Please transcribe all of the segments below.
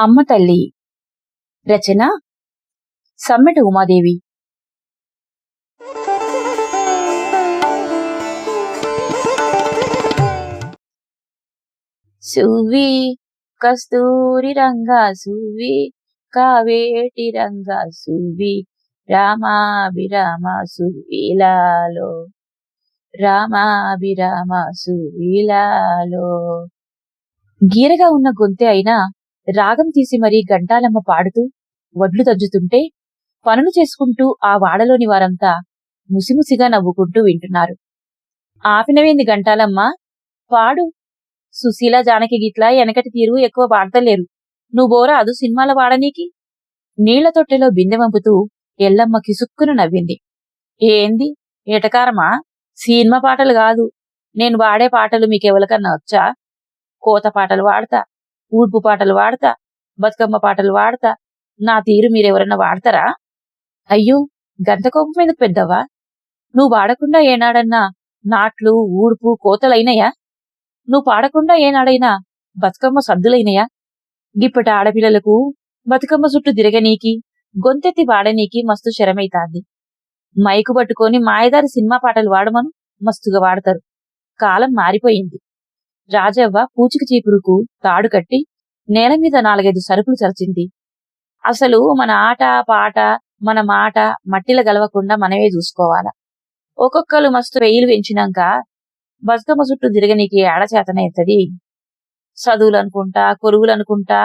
అమ్మ తల్లి. రచన సమ్మెట ఉమాదేవి. సువ్వి కస్తూరి రంగా సువ్వి కావేటి రంగా సువ్వి రామాభిరామ సువ్విలాలో రామాభిరామ సువ్విలాలో. గీరగా ఉన్న గొంతె అయినా రాగం తీసి మరీ గంటాలమ్మ పాడుతూ వడ్లు దంచుతుంటే పనులు చేసుకుంటూ ఆ వాడలోని వారంతా ముసిముసిగా నవ్వుకుంటూ వింటున్నారు. ఆపినవేంది గంటాలమ్మ, పాడు. సుశీల జానకి గిట్లా వెనకటి తీరు ఎక్కువ పాడతలేరు. నువ్వోరా అదు సినిమాల వాడనీకి. నీళ్ల తొట్టెలో బిందె వంపుతూ ఎల్లమ్మ కిసుక్కును నవ్వింది. ఏంది ఎటకారమా? సినిమా పాటలు కాదు, నేను వాడే పాటలు మీకెవరికన్నా వచ్చా? కోత పాటలు వాడతా, ఊడ్పు పాటలు వాడతా, బతుకమ్మ పాటలు వాడతా. నా తీరు మీరెవరన్నా వాడతారా? అయ్యో, గంత కోపం ఎందుకు పెద్దవా? నువ్వు వాడకుండా ఏనాడన్నా నాట్లు ఊడ్పు కోతలైనయా? నువ్వు పాడకుండా ఏనాడైనా బతుకమ్మ సద్దులైనయా? గిప్పటి ఆడపిల్లలకు బతుకమ్మ చుట్టూ తిరగనీకి గొంతెత్తి వాడనీకి మస్తు శరమైతాంది. మైకు పట్టుకొని మాయదారి సినిమా పాటలు వాడమను, మస్తుగా వాడతారు. కాలం మారిపోయింది. రాజవ్వ పూచిక చీపురుకు తాడు కట్టి నేల మీద 4-5 సరుకులు చరిచింది. అసలు మన ఆట పాట మన మాట మట్టిల గలవకుండా మనమే చూసుకోవాలా. ఒక్కొక్కరు మస్తు వెయ్యిలు పెంచినాక బతుకమ్మ చుట్టూ తిరగనీకి ఆడచేతన ఎత్తది. చదువులు అనుకుంటా కొరువులు అనుకుంటా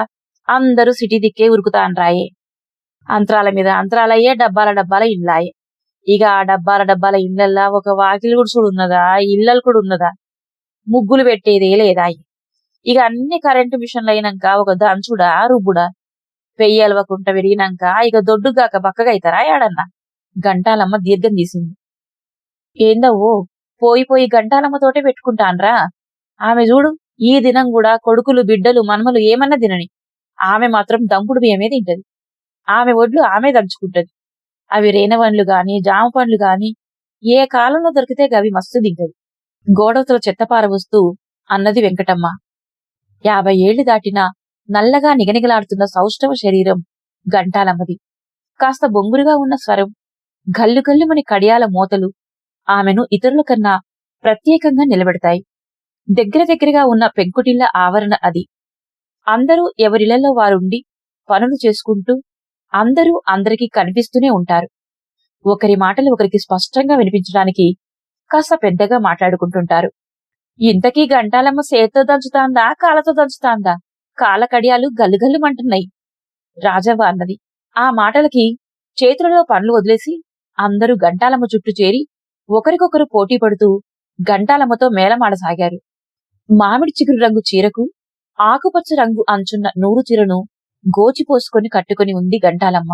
అందరూ సిటీ దిక్కే ఉరుకుతాన్రాయే. అంతరాల మీద అంతరాలయ్యే, డబ్బాల డబ్బాల ఇండ్లాయే. ఇక ఆ డబ్బాల ఇండ్లల్లా ఒక వాకిలి గుడుసుడు ఉన్నదా, ఇళ్ళలు కూడా ఉన్నదా? ముగ్గులు పెట్టేదే లేదా? ఇక అన్ని కరెంటు మిషన్లు అయినాక ఒక దంచుడా రుబ్బుడా? పెయ్యి అలవకుంట పెరిగినాక ఇక దొడ్డుగాక బక్కగా అవుతారా ఏడన్నా? గంటాలమ్మ దీర్ఘం తీసింది. ఏందవ్వో, పోయి గంటాలమ్మతోటే పెట్టుకుంటాన్రా. ఆమె చూడు, ఈ దినం కూడా కొడుకులు బిడ్డలు మన్మలు ఏమన్నా తినని, ఆమె మాత్రం దంపుడు బియ్యమే తింటది. ఆమె ఒడ్లు ఆమె దంచుకుంటది. అవి రేనవన్లు గాని జామ పండ్లు గాని ఏ కాలంలో దొరికితే గవి మస్తు తింటది. గోడవతల చెత్తపార వస్తూ అన్నది వెంకటమ్మ. 50 ఏళ్లు దాటినా నల్లగా నిగనిగలాడుతున్న సౌష్ఠవ శరీరం గంటాలమ్మది. కాస్త బొంగురుగా ఉన్న స్వరం, గల్లుగల్లుమని కడియాల మోతలు ఆమెను ఇతరుల కన్నా ప్రత్యేకంగా నిలబెడతాయి. దగ్గరగా ఉన్న పెంకుటిళ్ల ఆవరణ అది. అందరూ ఎవరిళ్లలో వారుండి పనులు చేసుకుంటూ అందరూ అందరికీ కనిపిస్తూనే ఉంటారు. ఒకరి మాటలు ఒకరికి స్పష్టంగా వినిపించడానికి కాస్త పెద్దగా మాట్లాడుకుంటుంటారు. ఇంతకీ గంటాలమ్మ సేత్తో దంచుతాందా కాళ్ళతో దంచుతాందా? కాళ్ళ కడియాలు గల్లుగల్లుమంటున్నాయి, రాజవ్వ అన్నది. ఆ మాటలకి చేతులలో పనులు వదిలేసి అందరూ గంటాలమ్మ చుట్టూ చేరి ఒకరికొకరు పోటీ పడుతూ గంటాలమ్మతో మేళమాడసాగారు. మామిడి చిగురు రంగు చీరకు ఆకుపచ్చ రంగు అంచున్న నూరు చీరను గోచిపోసుకొని కట్టుకుని ఉంది గంటాలమ్మ.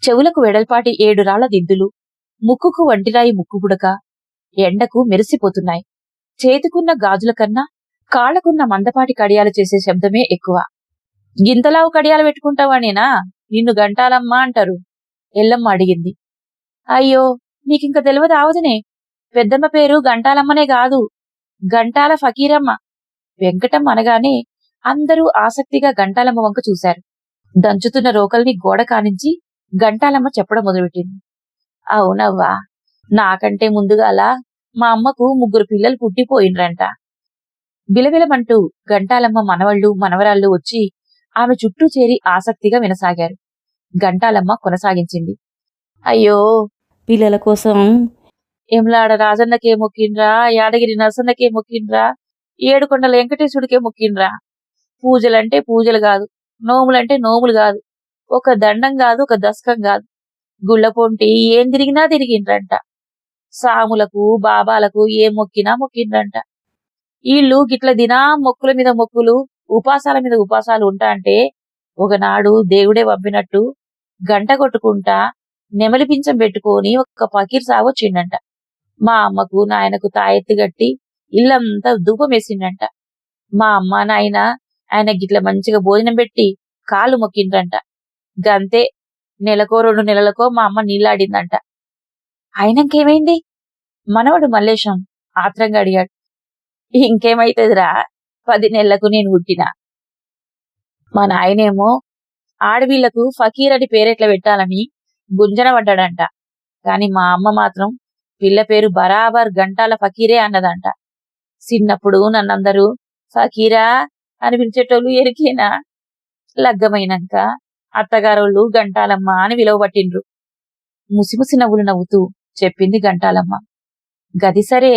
చెవులకు వెడల్పాటి 7 రాళ్ల దిద్దులు, ముక్కుకు వంటిరాయి ముక్కుపుడక ఎండకు మెరిసిపోతున్నాయి. చేతికున్న గాజుల కన్నా కాళ్లకున్న మందపాటి కడియాలు చేసే శబ్దమే ఎక్కువ. గింతలావు కడియాలు పెట్టుకుంటావానేనా నిన్ను గంటాలమ్మ అంటారు? ఎల్లమ్మ అడిగింది. అయ్యో, నీకింక తెలియదు ఆవదనే. పెద్దమ్మ పేరు గంటాలమ్మనే కాదు, గంటాల ఫకీరమ్మ. వెంకటమ్మ అనగానే అందరూ ఆసక్తిగా గంటాలమ్మ వంక చూశారు. దంచుతున్న రోకల్ని గోడ కానించి గంటాలమ్మ చెప్పడం మొదలుపెట్టింది. అవునవ్వా, నాకంటే ముందుగాల మా అమ్మకు 3 పిల్లలు పుట్టిపోయిండ్రంట. బిలబిలమంటూ గంటాలమ్మ మనవళ్ళు మనవరాళ్ళు వచ్చి ఆమె చుట్టూ చేరి ఆసక్తిగా వినసాగారు. గంటాలమ్మ కొనసాగించింది. అయ్యో, పిల్లల కోసం ఎమ్లాడ రాజన్నకే మొక్కిండ్రా, యాదగిరి నరసన్నకే మొక్కిండ్రా, ఏడుకొండల వెంకటేశుడికే మొక్కిండ్రా. పూజలంటే పూజలు కాదు, నోములంటే నోములు కాదు, ఒక దండం కాదు, ఒక దశకం కాదు, గుళ్ళ పొంటి ఏం తిరిగినా తిరిగిండ్రంట. సాములకు బాబాలకు ఏం మొక్కినా మొక్కిండ్రంట. వీళ్ళు గిట్ల దినా మొక్కుల మీద మొక్కులు ఉపాసాల మీద ఉపాసాలు ఉంటా అంటే ఒకనాడు దేవుడే పంపినట్టు గంట కొట్టుకుంటా నెమలి పించం పెట్టుకొని ఒక పకీర్ సాగొచ్చిండంట. మా అమ్మకు నాయనకు తాయెత్తు గట్టి ఇల్లంతా ధూపం వేసిండంట. మా అమ్మ నాయన ఆయన గిట్ల మంచిగా భోజనం పెట్టి కాళ్ళు మొక్కిండ్రంట. గంతే, నెలకో 2 నెలలకో మా అమ్మ నీళ్లాడిందంట. ఆయనంకేమైంది? మనవడు మల్లేశం ఆత్రంగా అడిగాడు. ఇంకేమైతుందిరా, 10 నెలలకు నేను పుట్టినా. మా నాయనేమో ఆడవీళ్లకు ఫకీర్ అని పేరెట్లా పెట్టాలని గుంజన పడ్డాడంట. కాని మా అమ్మ మాత్రం పిల్ల పేరు బరాబర్ గంటాల ఫకీరే అన్నదంట. చిన్నప్పుడు నన్నందరూ ఫకీరా అని పిలిచేటోళ్ళు ఎరికేనా? లగ్గమైనాక అత్తగారోళ్ళు గంటాలమ్మ అని విలువబట్టిండ్రు. ముసిముసి నవ్వులు నవ్వుతూ చెప్పింది గంటాలమ్మ. గది సరే,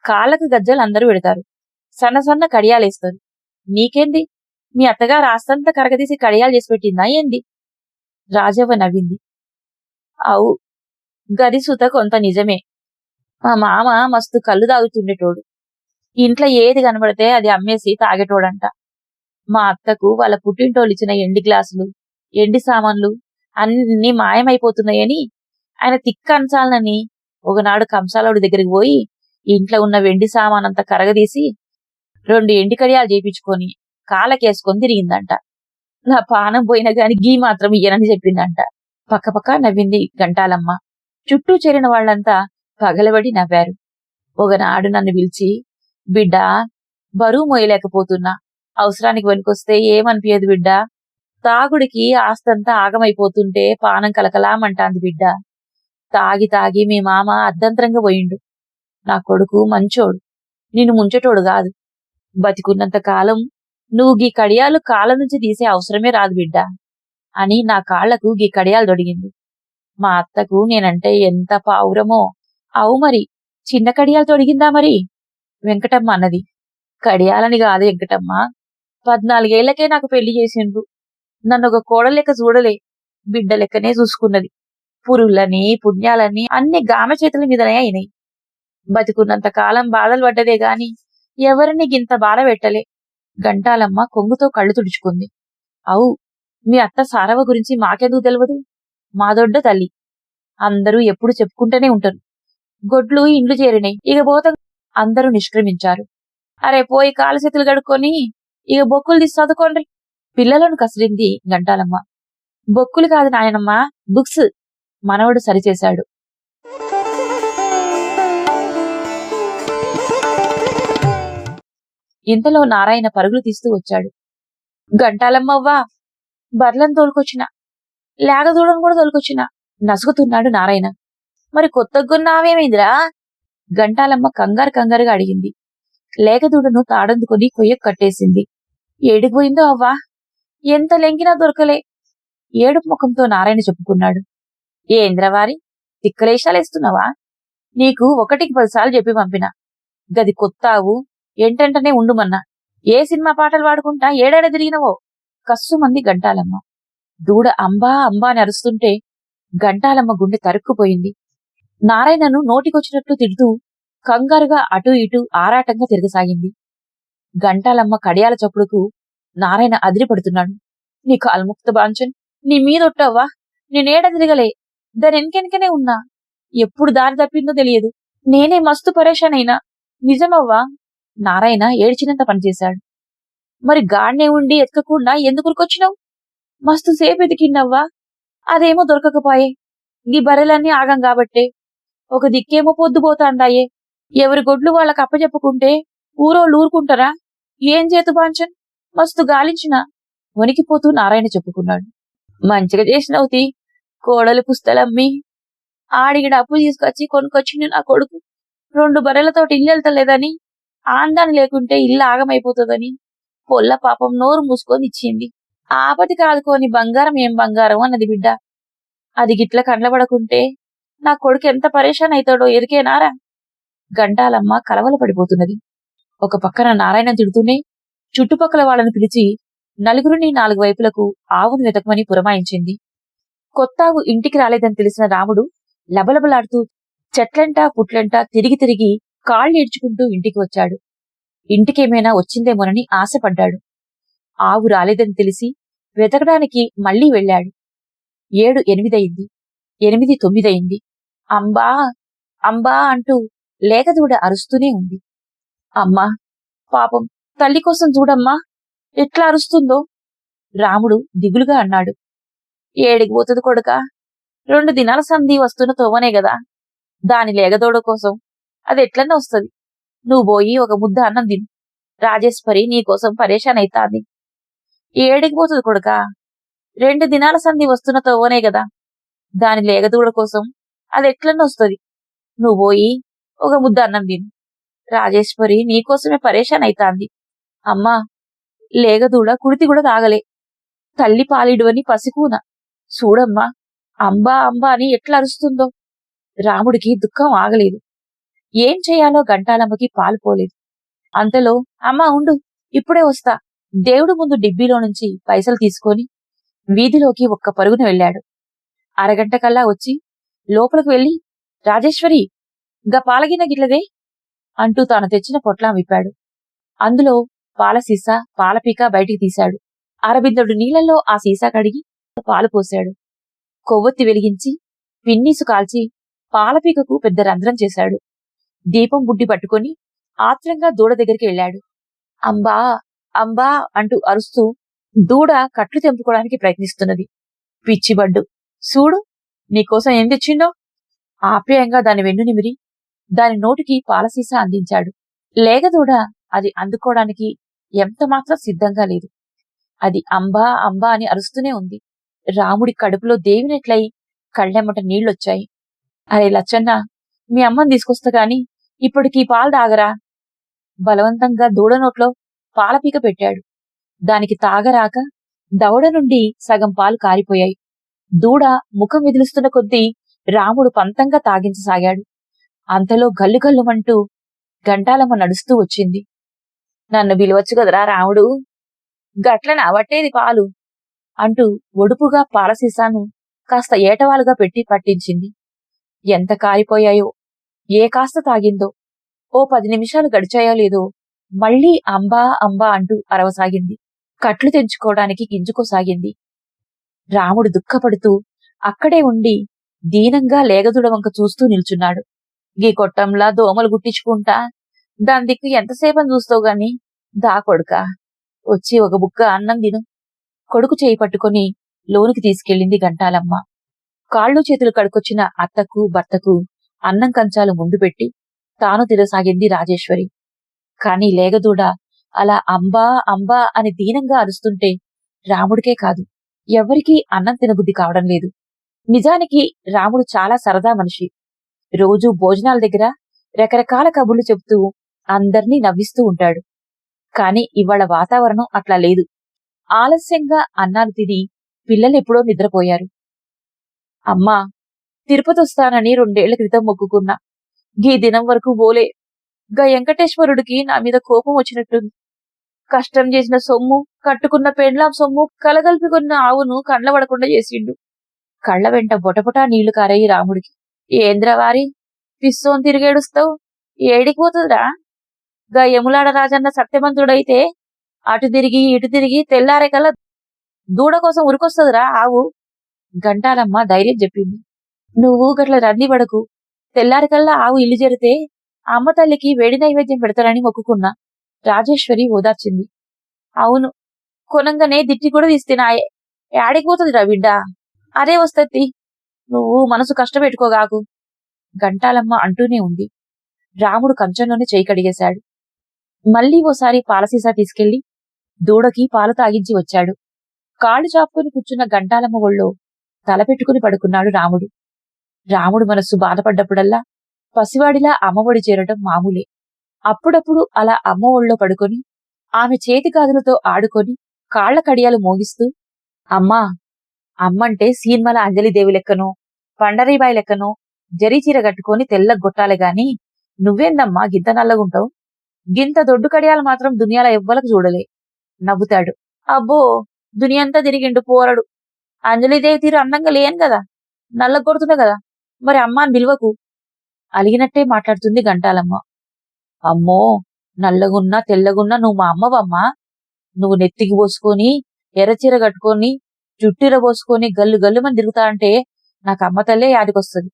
కాళ్ళకు గజ్జలు అందరూ పెడతారు, సన్న సన్న కడియాలేస్తారు. నీకేంది? మీ అత్తగారు ఆస్తంతా కరగదీసి కడియాలు చేసి పెట్టిందా ఏంది? రాజవ్వ నవ్వింది. అవు, గది సుత కొంత నిజమే. మా మామ మస్తు కళ్ళు తాగుతుండేటోడు. ఇంట్లో ఏది కనబడితే అది అమ్మేసి తాగేటోడంట. మా అత్తకు వాళ్ళ పుట్టింటోళ్ళు ఇచ్చిన ఎండి గ్లాసులు, ఎండి సామాన్లు అన్ని మాయమైపోతున్నాయని ఆయన తిక్క అంచాలనని ఒకనాడు కంసాలోడి దగ్గరికి పోయి ఇంట్లో ఉన్న వెండి సామానంతా కరగదీసి 2 ఎండి కడియాలు చేయించుకొని కాళ్ళకేసుకొని తిరిగిందంట. నా పానం పోయినా గాని గీ మాత్రం ఇయ్యనని చెప్పిందంట. పక్కపక్క నవ్వింది గంటాలమ్మ. చుట్టూ చేరిన వాళ్లంతా పగలబడి నవ్వారు. ఒకనాడు నన్ను పిలిచి, బిడ్డా, బరువు మోయలేకపోతున్నా, అవసరానికి వెనుకొస్తే ఏమనిపించదు బిడ్డా, తాగుడికి ఆస్తంతా ఆగమైపోతుంటే పానం కలకలామంటాంది బిడ్డ. తాగి తాగి మీ మామ అర్ధంతరంగా పోయిండు. నా కొడుకు మంచోడు, నిన్ను ముంచెటోడు కాదు. బతికున్నంత కాలం నువ్వు గీ కడియాలు కాళ్ళ నుంచి తీసే అవసరమే రాదు బిడ్డా అని నా కాళ్లకు గీ కడియాలు దొడిగింది. మా అత్తకు నేనంటే ఎంత పావురమో. అవు మరి, చిన్న కడియాలు తొడిగిందా మరి? వెంకటమ్మ అన్నది. కడియాలని కాదు వెంకటమ్మ, 14 ఏళ్లకే నాకు పెళ్లి చేసిండ్రు. నన్ను ఒక కోడలెక్క చూడలే, బిడ్డ లెక్కనే చూసుకున్నది. పురుళ్ళని పుణ్యాలని అన్ని గామె చేతుల మీదనే అయినాయి. బతికున్నంత కాలం బాధలు పడ్డదే గాని ఎవరిని గింత బాధ పెట్టలే. గంటాలమ్మ కొంగుతో కళ్ళు తుడుచుకుంది. అవు, మీ అత్త సారవ గురించి మాకెందుకు తెలియదు? మా దొడ్డ తల్లి, అందరూ ఎప్పుడు చెప్పుకుంటూనే ఉంటారు. గొడ్లు ఇండ్లు చేరినాయి, ఇక పోత. అందరూ నిష్క్రమించారు. అరే పోయి కాలు చేతులు కడుక్కొని ఇక బొక్కులు తీసి చదువుకోండి. పిల్లలను కసిరింది గంటాలమ్మ. బొక్కులు కాదు నాయనమ్మ, బుక్స్, మనవడు సరిచేశాడు. ఇంతలో నారాయణ పరుగులు తీస్తూ వచ్చాడు. గంటాలమ్మవ్వా, బర్లను తోలుకొచ్చిన, లేగదూడను కూడా తోలుకొచ్చిన, నసుగుతున్నాడు నారాయణ. మరి కొత్తగున్నావేమైందిరా? గంటాలమ్మ కంగారు కంగారుగా అడిగింది. లేగదూడను తాడందుకొని కొయ్యకు కట్టేసింది. ఏడిపోయిందో అవ్వా, ఎంత లెంకినా దొరకలే. ఏడుపు ముఖంతో నారాయణ చెప్పుకున్నాడు. ఏంద్రవారి, తిక్కలేశాలేస్తున్నావా? నీకు 1కి 10 సార్లు చెప్పి పంపిన, గది కొత్తావు, ఎంటెంటనే ఉండుమన్నా. ఏ సినిమా పాటలు పాడుకుంటా ఏడాడ తిరిగినవో? కస్సుమంది గంటాలమ్మ. దూడ అంబా అంబా అని అరుస్తుంటే గంటాలమ్మ గుండె తరుక్కుపోయింది. నారాయణను నోటికొచ్చినట్లు తిడుతూ కంగారుగా అటూ ఇటూ ఆరాటంగా తిరగసాగింది. గంటాలమ్మ కడియాల చప్పుడుకు నారాయణ అదిరిపడుతున్నాడు. నీ కాల్ముక్త బాంచన్, నీ మీదొట్టవ్వా, నేనేడ తిరగలే, దాని వెనకెనకనే ఉన్నా. ఎప్పుడు దారి తప్పిందో తెలియదు. నేనే మస్తు పరేషాన్ అయినా, నిజమవ్వా. నారాయణ ఏడ్చినంత పనిచేశాడు. మరి గాడ్నే ఉండి ఎత్కకుండా ఎందుకురికొచ్చినావు? మస్తు సేపు ఎతికిన్నవ్వా, అదేమో దొరకకపోయే. ఈ బర్రెలన్నీ ఆగం కాబట్టే. ఒక దిక్కేమో పొద్దుపోతాందాయే. ఎవరి గొడ్లు వాళ్ళకి అప్పచెప్పుకుంటే ఊరోళ్ళు ఊరుకుంటారా? ఏం చేతు బాంచన్, మస్తు గాలించిన, వణికిపోతూ నారాయణ చెప్పుకున్నాడు. మంచిగా చేసినవుతి, కోడలు పుస్తలమ్మి ఆడిగిడ అప్పు తీసుకొచ్చి కొనుకొచ్చిండు నా కొడుకు. 2 బర్రెలతోటి ఇల్లు వెళ్తలేదని, ఆందాని లేకుంటే ఇల్లు ఆగమైపోతుందని పొల్ల పాపం నోరు మూసుకొని ఇచ్చింది. ఆపతి కాదుకోని బంగారం ఏం బంగారం అన్నది బిడ్డ. అది గిట్ల కండ్లబడకుంటే నా కొడుకు ఎంత పరేషాన్ అవుతాడో ఎరికేనారా? గంటాలమ్మ కలవల పడిపోతున్నది. ఒక పక్కన నారాయణ తిడుతూనే చుట్టుపక్కల వాళ్ళని పిలిచి నలుగురిని 4 వైపులకు ఆవును వెతకమని పురమాయించింది. కొత్తావు ఇంటికి రాలేదని తెలిసిన రాముడు లబలబలాడుతూ చెట్లంటా పుట్లంటా తిరిగి తిరిగి కాళ్ళు ఈడ్చుకుంటూ ఇంటికి వచ్చాడు. ఇంటికేమైనా వచ్చిందేమోనని ఆశపడ్డాడు. ఆవు రాలేదని తెలిసి వెతకడానికి మళ్లీ వెళ్ళాడు. 7 8 అయింది, 8 9 అయింది. అంబా అంబా అంటూ లేగదూడ అరుస్తూనే ఉంది. అమ్మా, పాపం తల్లి కోసం చూడమ్మా, ఎట్లా అరుస్తుందో. రాముడు దిగులుగా అన్నాడు. ఏడికి పోతుంది కొడుకా, 2 దినాల సంధి వస్తున్న తోవనే గదా, దాని లేగదోడ కోసం అది ఎట్లన్నా వస్తుంది. నువ్వు పోయి ఒక ముద్ద అన్నం తిను, రాజేశ్వరి నీకోసం పరేషాన్ అయితాంది. ఏడికి పోతుంది కొడుకా? 2 దినాల సంధి వస్తున్న తవ్వనే గదా. దాని లేగదూడ కోసం అది ఎట్లన్నా వస్తుంది. నువ్వు పోయి ఒక ముద్ద అన్నం తిను. రాజేశ్వరి నీకోసమే పరేషాన్ అయితాంది. అమ్మా, లేగదూడ కుడితి కూడా తాగలే. తల్లి పాలిడువని పసికూన. చూడమ్మా, అంబా అంబా అని ఎట్లా అరుస్తుందో. రాముడికి దుఃఖం ఆగలేదు. ఏం చేయాలో గంటాలమ్మకి పాలు పోలేదు. అంతలో, అమ్మా ఉండు, ఇప్పుడే వస్తా. దేవుడు ముందు డిబ్బీలో నుంచి పైసలు తీసుకొని వీధిలోకి ఒక్క పరుగున వెళ్ళాడు. అరగంట కల్లా వచ్చి లోపలికి వెళ్లి, రాజేశ్వరి, గా పాలగిన గిట్లదే అంటూ తాను తెచ్చిన పొట్లం విప్పాడు. అందులో పాల సీసా, పాలపీక బయటికి తీశాడు. అరబిందెడు నీళ్లలో ఆ సీసా కడిగి పాలు పోశాడు. కొవ్వొత్తి వెలిగించి పిన్నీసు కాల్చి పాలపీకకు పెద్ద రంధ్రం చేశాడు. దీపం బుడ్డి పట్టుకొని ఆత్రంగా దూడ దగ్గరికి వెళ్ళాడు. అంబా అంబా అంటూ అరుస్తూ దూడ కట్లు తెంపుకోవడానికి ప్రయత్నిస్తున్నది. పిచ్చిబడ్డు, చూడు నీకోసం ఏం తెచ్చిండో. ఆప్యాయంగా దాని వెన్ను నిమిరి దాని నోటికి పాలసీసా అందించాడు. లేగదూడ అది అందుకోవడానికి ఎంతమాత్రం సిద్ధంగా లేదు. అది అంబా అంబా అని అరుస్తూనే ఉంది. రాముడి కడుపులో దేవినట్లయి కళ్ళెమ్మట నీళ్లొచ్చాయి. అరే లచ్చన్న, మీ అమ్మని తీసుకొస్తా గాని ఇప్పటికీ పాలు తాగరా. బలవంతంగా దూడ నోట్లో పాలపీక పెట్టాడు. దానికి తాగరాక దవడ నుండి సగం పాలు కారిపోయాయి. దూడ ముఖం విదిలిస్తున్న కొద్దీ రాముడు పంతంగా తాగించసాగాడు. అంతలో గల్లుగల్లుమంటూ గంటాలమ్మ నడుస్తూ వచ్చింది. నన్ను పిలవచ్చు కదరా రాముడు, గట్లన అవట్టేది పాలు అంటూ ఒడుపుగా పాలసీసాను కాస్త ఏటవాలుగా పెట్టి పట్టించింది. ఎంత కారిపోయాయో, ఏ కాస్త తాగిందో. ఓ 10 నిమిషాలు గడిచాయో లేదో మళ్లీ అంబా అంబా అంటూ అరవసాగింది. కట్లు తెంచుకోవడానికి గింజుకోసాగింది. రాముడు దుఃఖపడుతూ అక్కడే ఉండి దీనంగా లేగదుడ వంక చూస్తూ నిల్చున్నాడు. గీ కొట్టంలా దోమలు గుట్టించుకుంటా దాని దిక్కు ఎంతసేపని చూస్తావు గాని, దా కొడుకా, వచ్చి ఒక బుక్క అన్నం తిను. కొడుకు చేయి పట్టుకొని లోనికి తీసుకెళ్ళింది గంటాలమ్మ. కాళ్ళు చేతులు కడుకొచ్చిన అత్తకు భర్తకు అన్నం కంచాలు ముందు పెట్టి తాను తినసాగింది రాజేశ్వరి. కాని లేగదూడ అలా అంబా అంబా అని దీనంగా అరుస్తుంటే రాముడికే కాదు, ఎవ్వరికీ అన్నం తినబుద్ధి కావడం లేదు. నిజానికి రాముడు చాలా సరదా మనిషి. రోజూ భోజనాల దగ్గర రకరకాల కబుర్లు చెబుతూ అందర్నీ నవ్విస్తూ ఉంటాడు. కాని ఇవాళ వాతావరణం అట్లా లేదు. ఆలస్యంగా అన్నాలు తిని పిల్లలెప్పుడో నిద్రపోయారు. అమ్మా, తిరుపతి వస్తానని 2 ఏళ్ల క్రితం మొక్కుకున్నా. గీ దినం వరకు పోలే. గా వెంకటేశ్వరుడికి నా మీద కోపం వచ్చినట్టుంది. కష్టం చేసిన సొమ్ము, కట్టుకున్న పెండ్లాం సొమ్ము, కలగల్పికొన్న ఆవును కండ్లబడకుండా చేసిండు. కళ్ల వెంట బొటబొటా నీళ్లు కారాయి రాముడికి. ఏంద్రవారి, పిస్సోన్ తిరిగేడుస్తావు, ఏడికి పోతుందిరా. గా యములాడ రాజన్న సత్యవంతుడైతే అటు తిరిగి ఇటు తిరిగి తెల్లారే కల్లా దూడ కోసం ఉరికొస్తుందిరా ఆవు. గంటాలమ్మ ధైర్యం చెప్పింది. నువ్వు గట్ల రంది పడకు. తెల్లారికల్లా ఆవు ఇల్లు చేరితే అమ్మ తల్లికి వేడి నైవేద్యం పెడతారని మొక్కుకున్నా. రాజేశ్వరి ఓదార్చింది. అవును, కొనంగానే దిట్టి కూడా తీస్తేనాయే. ఏడికిపోతుందిరా బిడ్డ, అదే వస్తది. నువ్వు మనసు కష్టపెట్టుకోగాకు, గంటాలమ్మ అంటూనే ఉంది. రాముడు కంచంలోనే చేయి కడిగేశాడు. మళ్లీ ఓసారి పాలసీసా తీసుకెళ్లి దూడకి పాలు తాగించి వచ్చాడు. కాళ్ళు చాపుకొని కూర్చున్న గంటాలమ్మ ఒళ్ళో తలపెట్టుకుని పడుకున్నాడు రాముడు. రాముడు మనస్సు బాధపడ్డప్పుడల్లా పసివాడిలా అమ్మఒడి చేరటం మామూలే. అప్పుడప్పుడు అలా అమ్మ ఒళ్ళో పడుకొని ఆమె చేతి గాజులతో ఆడుకొని కాళ్ల కడియాలు మోగిస్తూ, అమ్మా, అమ్మంటే సీన్మల అంజలిదేవి లెక్కనో పండరీబాయి లెక్కనో జరీచీర కట్టుకొని తెల్ల గొట్టాలే గాని నువ్వేందమ్మా గింత నల్లగుంటావు. గింత దొడ్డు కడియాలు మాత్రం దునియాల ఎవ్వలకు చూడలే. నవ్వుతాడు. అబ్బో, దునియంతా తిరిగిండు పోరడు. అంజలిదేవి తీరు అందంగా లేను కదా, నల్ల కొడుతున్నా కదా, మరి అమ్మాని విలువకు. అలిగినట్టే మాట్లాడుతుంది గంటాలమ్మ. అమ్మో, నల్లగున్నా తెల్లగున్నా నువ్వు మా అమ్మవమ్మా. నువ్వు నెత్తికి పోసుకొని ఎర్రచీర కట్టుకొని జుట్టిర పోసుకొని గల్లు గల్లుమని తిరుగుతా అంటే నాకు అమ్మ తల్లే యాదికొస్తుంది.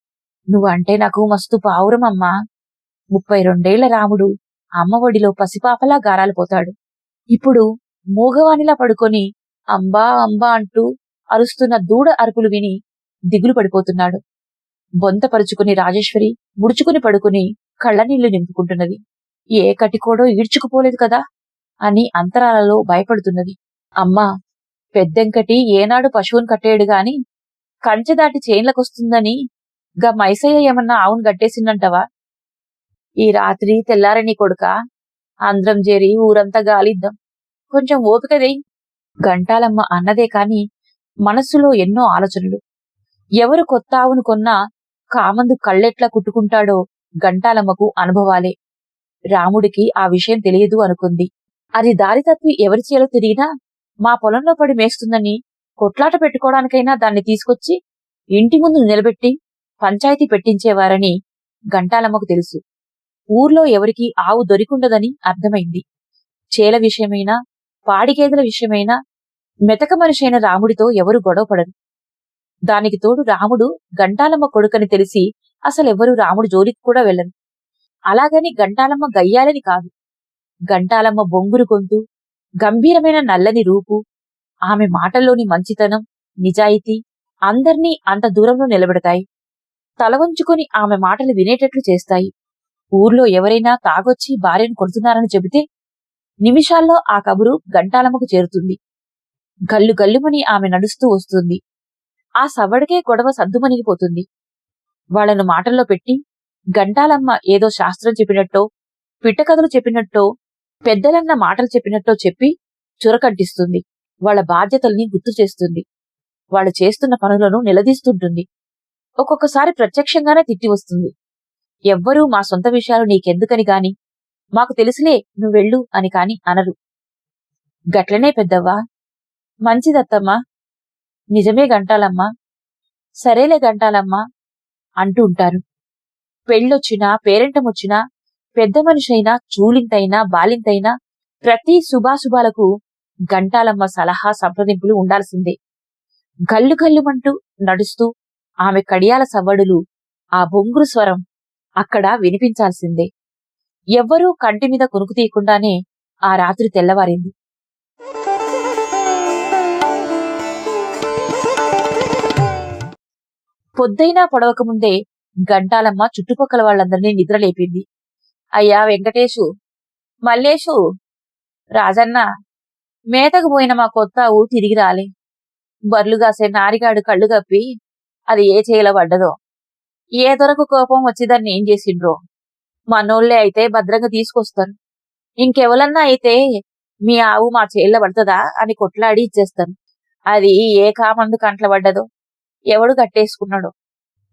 నువ్వంటే నాకు మస్తు పావురమమ్మా. 32 ఏళ్ల రాముడు అమ్మ ఒడిలో పసిపాపలా గారాలు పోతాడు. ఇప్పుడు మూగవానిలా పడుకొని అంబా అంబా అంటూ అరుస్తున్న దూడ అరుపులు విని దిగులు పడిపోతున్నాడు. బొంతపరుచుకుని రాజేశ్వరి ముడుచుకుని పడుకుని కళ్ళనీళ్లు నింపుకుంటున్నది. ఏ కటికోడో ఈడ్చుకుపోలేదు కదా అని అంతరాలలో భయపడుతున్నది. అమ్మా, పెద్దెంకటి ఏనాడు పశువుని కట్టేయడు గాని కంచె దాటి చేన్లకొస్తుందని గా మైసయ్య ఏమన్నా ఆవును గట్టేసిందంటవా? ఈ రాత్రి తెల్లారని కొడుకా, అందరం చేరి ఊరంతా గాలిద్దాం, కొంచెం ఓపికదేయ్. గంటాలమ్మ అన్నదే కాని మనస్సులో ఎన్నో ఆలోచనలు. ఎవరు కొత్త ఆవును కొన్నా కామందు కళ్ళెట్లా కుట్టుకుంటాడో గంటాలమ్మకు అనుభవాలే. రాముడికి ఆ విషయం తెలియదు అనుకుంది. అది దారి తప్పి ఎవరి చేలో తిరిగినా మా పొలంలో పడి మేస్తుందని కొట్లాట పెట్టుకోవడానికైనా దాన్ని తీసుకొచ్చి ఇంటి ముందు నిలబెట్టి పంచాయతీ పెట్టించేవారని గంటాలమ్మకు తెలుసు. ఊర్లో ఎవరికి ఆవు దొరికుండదని అర్థమైంది. చేల విషయమైనా పాడిగేదెల విషయమైనా మెతక మనిషైన రాముడితో ఎవరు గొడవపడరు. దానికి తోడు రాముడు గంటాలమ్మ కొడుకని తెలిసి అసలెవ్వరూ రాముడు జోలికి కూడా వెళ్లరు. అలాగని గంటాలమ్మ గయ్యాలని కాదు. గంటాలమ్మ బొంగురు గొంతు, గంభీరమైన నల్లని రూపు, ఆమె మాటల్లోని మంచితనం, నిజాయితీ అందర్నీ అంత దూరంలో నిలబెడతాయి. తలవంచుకొని ఆమె మాటలు వినేటట్లు చేస్తాయి. ఊర్లో ఎవరైనా తాగొచ్చి భార్యను కొడుతున్నారని చెబితే నిమిషాల్లో ఆ కబురు గంటాలమ్మకు చేరుతుంది. గల్లు గల్లుమని ఆమె నడుస్తూ వస్తుంది. ఆ సవ్వడికే గొడవ సద్దుమణిగిపోతుంది. వాళ్లను మాటల్లో పెట్టి గంటాలమ్మ ఏదో శాస్త్రం చెప్పినట్టో, పిట్టకథలు చెప్పినట్టో, పెద్దలన్న మాటలు చెప్పినట్టో చెప్పి చురకంటిస్తుంది. వాళ్ల బాధ్యతల్ని గుర్తు చేస్తుంది. వాళ్ళు చేస్తున్న పనులను నిలదీస్తుంటుంది. ఒక్కొక్కసారి ప్రత్యక్షంగానే తిట్టి వస్తుంది. ఎవ్వరూ మా సొంత విషయాలు నీకెందుకని గాని, మాకు తెలుసులే నువ్వెళ్ళు అని కాని అనరు. గట్లనే పెద్దవ్వా, మంచిదత్తమ్మా, నిజమే గంటాలమ్మా, సరేలే గంటాలమ్మా అంటూ ఉంటారు. పెళ్ళొచ్చినా పేరెంటమొచ్చినా పెద్ద మనిషైనా చూలింతైనా బాలింతైనా ప్రతి శుభాశుభాలకు గంటాలమ్మ సలహా సంప్రదింపులు ఉండాల్సిందే. గల్లు గల్లుమంటూ నడుస్తూ ఆమె కడియాల సవ్వడులు, ఆ బొంగురు స్వరం అక్కడ వినిపించాల్సిందే. ఎవ్వరూ కంటిమీద కునుకు తీయకుండానే ఆ రాత్రి తెల్లవారింది. పొద్దైనా పొడవకముందే గంటాలమ్మ చుట్టుపక్కల వాళ్ళందరినీ నిద్రలేపింది. అయ్యా వెంకటేశు, మల్లేషు, రాజన్న, మేతకు పోయిన మా కొత్త ఆవు తిరిగి రాలే. బర్లుగాసే నారిగాడు కళ్ళు కప్పి అది ఏ చేల పడ్డదో, ఏ దొరకు కోపం వచ్చి దాన్ని ఏం చేసిండ్రో. మనోళ్లే అయితే భద్రంగా తీసుకొస్తారు. ఇంకెవలన్నా అయితే మీ ఆవు మా చేళ్ల పడుతుందా అని కొట్లాడి ఇచ్చేస్తాను. అది ఏ కామందు కంట్ల పడ్డదో, ఎవడు కట్టేసుకున్నాడో.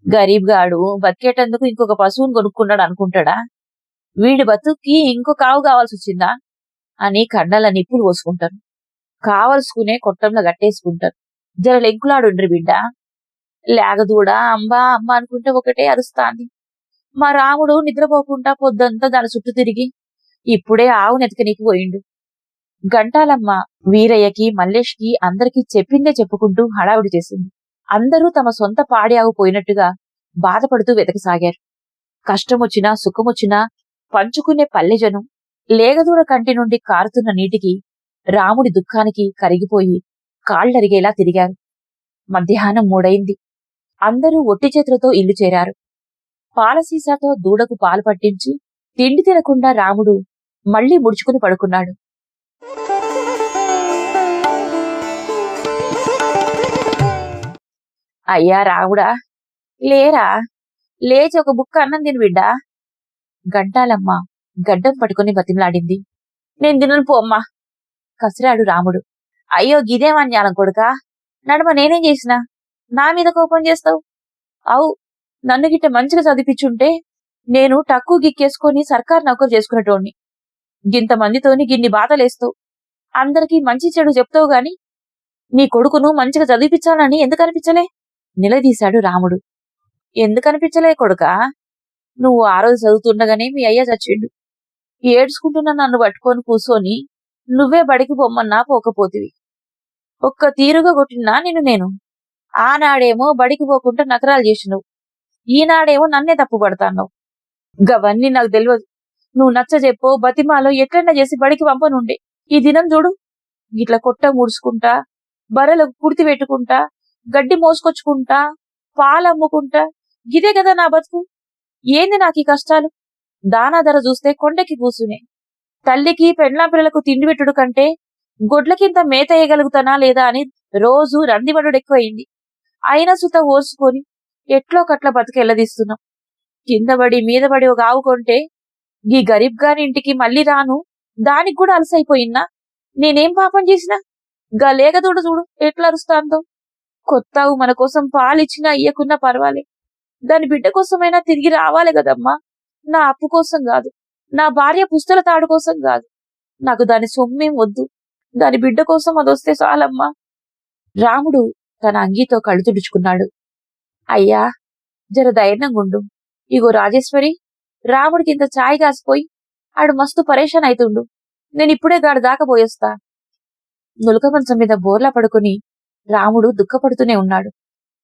గరీబ్ గాడు బతికేటందుకు ఇంకొక పశువును కొనుక్కున్నాడు అనుకుంటాడా? వీడి బతుక్కి ఇంకొక ఆవు కావాల్సి వచ్చిందా అని కన్నల నిప్పులు పోసుకుంటారు. కావలసుకునే కొట్టంలో గట్టేసుకుంటారు. జర లెంకులాడుండ్రి బిడ్డ. లేగదూడా అంబా అంబా అనుకుంటే ఒకటే అరుస్తాంది. మా రాముడు నిద్రపోకుండా పొద్దంతా దాని చుట్టూ తిరిగి ఇప్పుడే ఆవు నెతకనీకి పోయిండు. గంటాలమ్మ వీరయ్యకి మల్లేష్కి అందరికీ చెప్పిందే చెప్పుకుంటూ హడావుడి చేసింది. అందరూ తమ సొంత పాడి ఆవు పోయినట్టుగా బాధపడుతూ వెతకసాగారు. కష్టమొచ్చినా సుఖమొచ్చినా పంచుకునే పల్లెజనం లేగదూడ కంటి నుండి కారుతున్న నీటికి రాముడి దుఃఖానికి కరిగిపోయి కాళ్లరిగేలా తిరిగారు. మధ్యాహ్నం 3 అందరూ ఒట్టి చేతులతో ఇల్లు చేరారు. పాలసీసాతో దూడకు పాలు పట్టించి తిండి తినకుండా రాముడు మళ్లీ ముడుచుకుని పడుకున్నాడు. అయ్యా రాముడా, లేరా, లేచి ఒక బుక్క అన్నం తిని బిడ్డా. గంటాలమ్మ గడ్డం పట్టుకుని బతిమలాడింది. నేను తినను పోమ్మా కసిరాడు రాముడు. అయ్యో గిదేమన్యాలం కొడుకా, నడమ నేనేం చేసినా నా మీద కోపం చేస్తావు? అవు, నన్ను గిట్ట మంచిగా చదివించుంటే నేను టక్కు గిక్కేసుకొని సర్కారు నౌకరు చేసుకునేటోణ్ణి. గింతమందితోని గిన్ని బాధలేస్తావు, అందరికీ మంచి చెడు చెప్తావు గాని నీ కొడుకును మంచిగా చదివిపించాలని ఎందుకనిపించలే? నిలదీశాడు రాముడు. ఎందుకనిపించలే కొడుకా? నువ్వు ఆ రోజు చదువుతుండగానే మీ అయ్య చచ్చిండు. ఏడ్చుకుంటున్నా నన్ను పట్టుకొని కూర్చొని నువ్వే బడికి పొమ్మన్నా పోకపోతివి. ఒక్క తీరుగా కొట్టినా నేను. ఆనాడేమో బడికి పోకుండా నకరాలు చేసినవు, ఈనాడేమో నన్నే తప్పు పడతాన్నావు. గవన్నీ నాకు తెలియదు. నువ్వు నచ్చజెప్పో బతిమాలో ఎట్లన్నా చేసి బడికి పంపనుండే. ఈ దినం చూడు, ఇట్లా కొట్ట ముడుచుకుంటా, బర్రెలకు కుర్తి పెట్టుకుంటా, గడ్డి మోసుకొచ్చుకుంటా, పాలు అమ్ముకుంటా, గిదే కదా నా బతుకు. ఏంది నాకు ఈ కష్టాలు? దానా ధర చూస్తే కొండకి కూసునే. తల్లికి పెండ్లాం పిల్లలకు తిండి పెట్టుడు కంటే గొడ్లకింత మేత వేయగలుగుతానా లేదా అని రోజు రందిబడుడు ఎక్కువయింది. అయినా సుత ఓర్చుకొని ఎట్లో కట్ల బతికెళ్ళదీస్తున్నాం. కిందబడి మీదబడి ఒక ఆవు కొంటే ఈ గరీబ్ గాని ఇంటికి మళ్ళీ రాను, దానికి కూడా అలసైపోయినా. నేనేం పాపం చేసినా? గా లేగదూడ చూడు ఎట్లా అరుస్తాందో. కొత్త ఆవు మన కోసం పాలిచ్చినా ఇయ్యకున్నా పర్వాలే, దాని బిడ్డ కోసమైనా తిరిగి రావాలి కదమ్మా. నా అప్పు కోసం కాదు, నా భార్య పుస్తల తాడు కోసం కాదు. నాకు దాని సొమ్మేం వద్దు, దాని బిడ్డ కోసం అదొస్తే చాలమ్మా. రాముడు తన అంగీతో కళ్ళు తుడుచుకున్నాడు. అయ్యా, జర ధైర్యంగుండు. ఇగో రాజేశ్వరి, రాముడికి ఇంత ఛాయ్ కాసిపోయి ఆడు మస్తు పరేషాన్ అయితుండు. నేనిప్పుడే గాడి దాకా పోయొస్తా. నులక మంచం మీద బోర్లా పడుకుని రాముడు దుఃఖపడుతూనే ఉన్నాడు.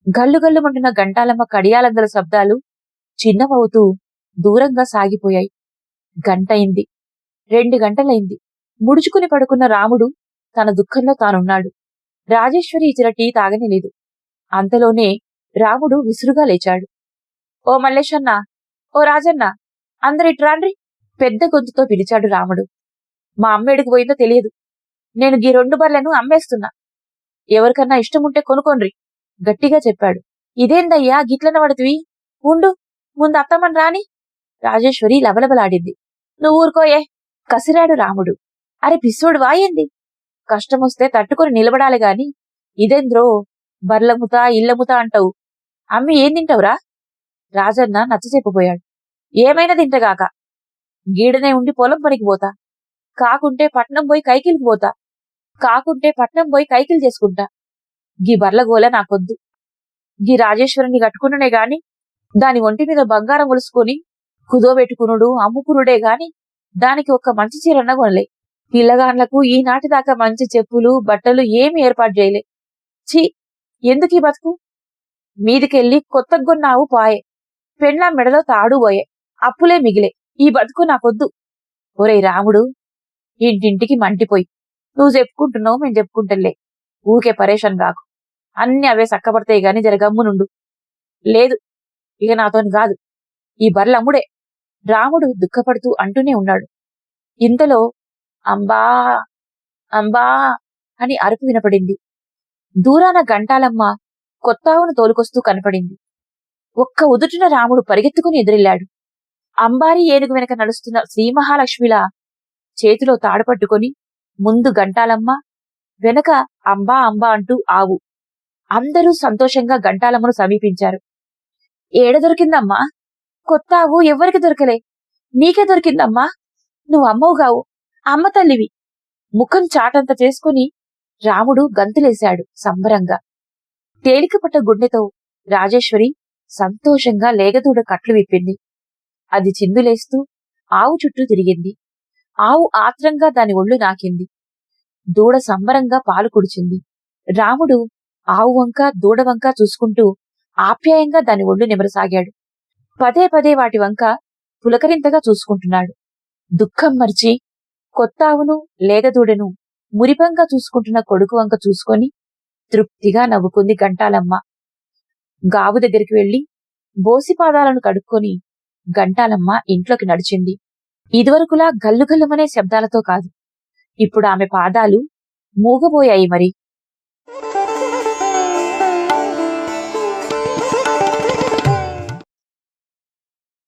గల్లు గల్లుమంటున్న గంటాలమ్మ కడియాలందల శబ్దాలు చిన్నమవుతూ దూరంగా సాగిపోయాయి. గంటయింది, 2 గంటలైంది. ముడుచుకుని పడుకున్న రాముడు తన దుఃఖంలో తానున్నాడు. రాజేశ్వరి ఇచ్చిన టీ తాగనేలేదు. అంతలోనే రాముడు విసురుగా లేచాడు. ఓ మల్లేశన్నా, ఓ రాజన్న, అందరు ఇట్రాండ్రి, పెద్ద గొంతుతో పిలిచాడు రాముడు. మా అమ్మేడికి పోయిందో తెలియదు. నేను గీ 2 బర్లను అమ్మేస్తున్నా. ఎవరికన్నా ఇష్టముంటే కొనుకోండ్రి, గట్టిగా చెప్పాడు. ఇదేందయ్యా గిట్లన పడుతువి? ఉండు, ముందు అత్తమ్మని రాని. రాజేశ్వరి లబలబలాడింది. నువ్వు ఊరుకోయే, కసిరాడు రాముడు. అరే పిస్సోడు వాయింది, కష్టమొస్తే తట్టుకుని నిలబడాలి గాని ఇదేంద్రో బర్లముతా ఇల్లముతా అంటావు. అమ్మి ఏం తింటావురా? రాజన్న నచ్చచెప్పబోయాడు. ఏమైనా తింటగాక, గీడనే ఉండి పొలం పనికి పోతా, కాకుంటే పట్నం పోయి కైకిలికి పోతా, కాకుంటే పట్నం పోయి కైకిలు చేసుకుంటా. గీ బర్లగోల నాకొద్దు. గీ రాజేశ్వరుని కట్టుకున్ననే గాని దాని ఒంటి మీద బంగారం ఒలుసుకొని కుదోబెట్టుకునుడు అమ్ముకునుడే గాని దానికి ఒక్క మంచి చీరన్న కొనలే. పిల్లగాండ్లకు ఈనాటిదాకా మంచి చెప్పులు బట్టలు ఏమి ఏర్పాటు చేయలే. ఛీ, ఎందుకీ బతుకు? మీదికెళ్ళి కొత్తగొన్నావు పాయే, పెండ్లా మెడలో తాడు పోయే, అప్పులే మిగిలే. ఈ బతుకు నాకొద్దు. ఒరే రాముడు, ఇంటింటికి మంటిపోయి నువ్వు చెప్పుకుంటున్నావు, మేము చెప్పుకుంటలే. ఊకే పరేషాన్ కాకు. అన్ని అవే సక్కబడతాయి గాని జరగమ్మునుండు. లేదు, ఇక నాతోని కాదు, ఈ బర్లమ్ముడే. రాముడు దుఃఖపడుతూ అంటూనే ఉన్నాడు. ఇంతలో అంబా అంబా అని అరుపు వినపడింది. దూరాన గంటాలమ్మ కొత్తావును తోలుకొస్తూ కనపడింది. ఒక్క ఉదుటిన రాముడు పరిగెత్తుకుని ఎదురెళ్లాడు. అంబారి ఏనుగు వెనక నడుస్తున్న శ్రీ మహాలక్ష్మిలా చేతిలో తాడుపట్టుకొని ముందు గంటాలమ్మ, వెనక అంబా అంబా అంటూ ఆవు. అందరూ సంతోషంగా గంటాలమ్మను సమీపించారు. ఏడ దొరికిందమ్మా? కొత్త ఆవు ఎవ్వరికి దొరకలే, నీకే దొరికిందమ్మా. నువ్వు అమ్మవుగావు, అమ్మ తల్లివి. ముఖం చాటంత చేసుకుని రాముడు గంతులేశాడు సంబరంగా. తేలికపట్ట గుండెతో రాజేశ్వరి సంతోషంగా లేగదూడ కట్లు విప్పింది. అది చిందులేస్తూ ఆవు చుట్టూ తిరిగింది. ఆవు ఆత్రంగా దాని ఒళ్ళు నాకింది. దూడ సంబరంగా పాలు కుడిచింది. రాముడు ఆవు వంక దూడ వంక చూసుకుంటూ ఆప్యాయంగా దాని ఒళ్ళు నిమరసాగాడు. పదే పదే వాటి వంక పులకరింతగా చూసుకుంటున్నాడు. దుఃఖం మరిచి కొత్త ఆవును లేగదూడను మురిపంగా చూసుకుంటున్న కొడుకు వంక చూసుకొని తృప్తిగా నవ్వుకుంది గంటాలమ్మ. గావు దగ్గరికి వెళ్లి బోసిపాదాలను కడుక్కొని గంటాలమ్మ ఇంట్లోకి నడిచింది. ఇదివరకులా గల్లుగల్లుమనే శబ్దాలతో కాదు, ఇప్పుడు ఆమె పాదాలు మూగబోయాయి. మరి